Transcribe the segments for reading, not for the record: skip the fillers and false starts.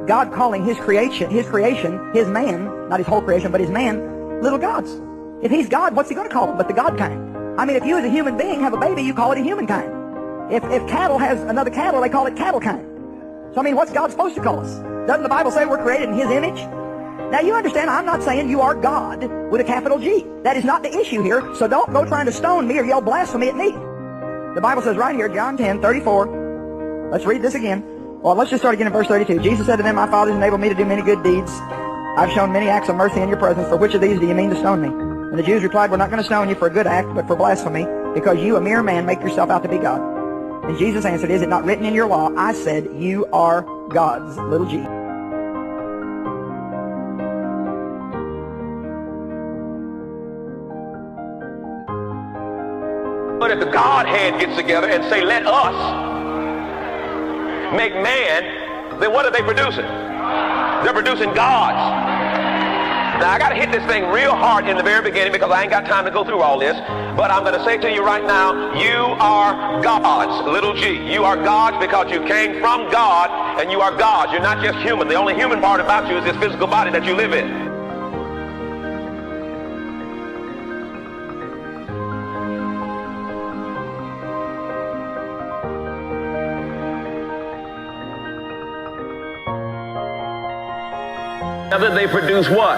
God calling his creation, his man, not his whole creation, but his man, little gods. If he's God, what's he going to call them but the God kind? I mean, if you as a human being have a baby, you call it a human kind. If cattle has another cattle, they call it cattle kind. So I mean, what's God supposed to call us? Doesn't the Bible say we're created in his image? Now you understand, I'm not saying you are God with a capital G. That is not the issue here, so don't go trying to stone me or yell blasphemy at me. The Bible says right here, John 10:34. Let's read this again. Well, let's just start again in verse 32. Jesus said to them, my Father has enabled me to do many good deeds. I've shown many acts of mercy in your presence. For which of these do you mean to stone me? And the Jews replied, we're not going to stone you for a good act, but for blasphemy, because you, a mere man, make yourself out to be God. And Jesus answered, is it not written in your law? I said, you are God's little g. But if the Godhead gets together and say, let us make man, then what are they producing? They're producing gods. Now I got to hit this thing real hard in the very beginning because I ain't got time to go through all this. But I'm going to say to you right now, you are gods, little g. You are gods because you came from God, and you are gods. You're not just human. The only human part about you is this physical body that you live in. They produce what?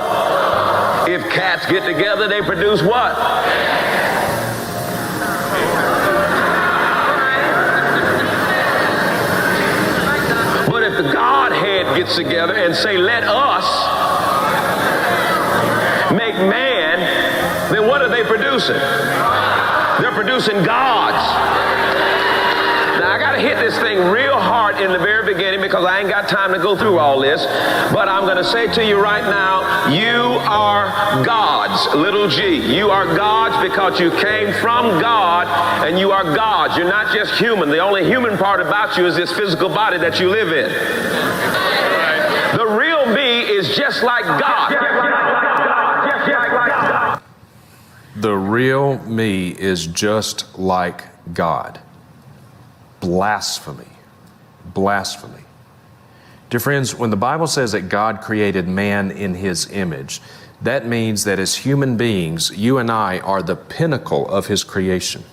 If cats get together, they produce what? But if the Godhead gets together and say, let us make man, then what are they producing? They're producing gods. Now I gotta hit this thing real hard in the very beginning because I ain't got time to go through all this, but I'm gonna say to you right now, you are gods, little g. You are gods because you came from God, and you are gods. You're not just human. The only human part about you is this physical body that you live in. The real me is just like God. The real me is just like God. Blasphemy. Blasphemy. Dear friends, when the Bible says that God created man in his image, that means that as human beings, you and I are the pinnacle of his creation.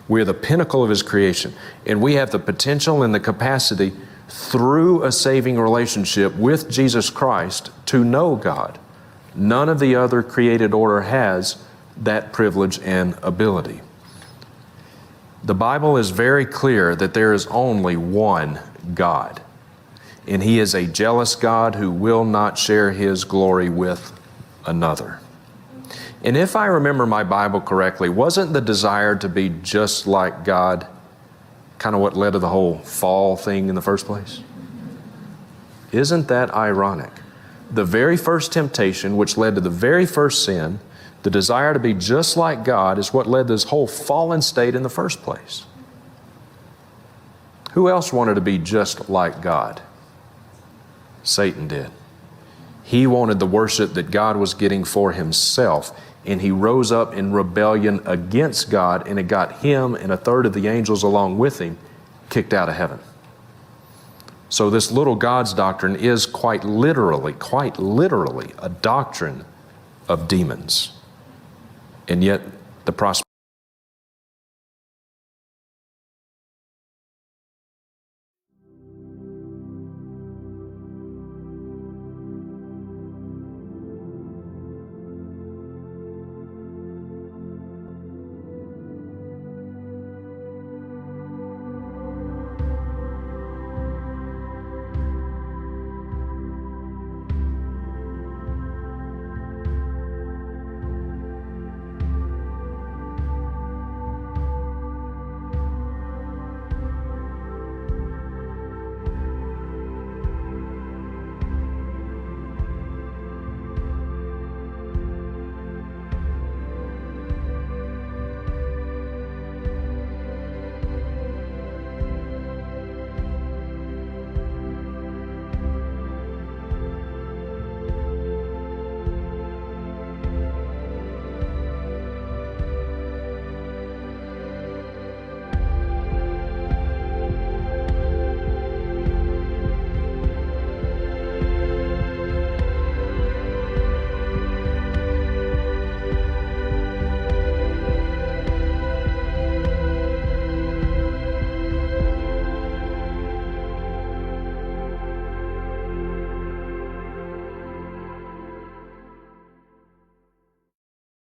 We're the pinnacle of his creation, and we have the potential and the capacity through a saving relationship with Jesus Christ to know God. None of the other created order has that privilege and ability. The Bible is very clear that there is only one God, and he is a jealous God who will not share his glory with another. And if I remember my Bible correctly, wasn't the desire to be just like God kind of what led to the whole fall thing in the first place? Isn't that ironic? The very first temptation, which led to the very first sin, the desire to be just like God, is what led to this whole fallen state in the first place. Who else wanted to be just like God? Satan did. He wanted the worship that God was getting for himself, and he rose up in rebellion against God, and it got him and a third of the angels along with him kicked out of heaven. So this little God's doctrine is quite literally a doctrine of demons. And yet the prosperity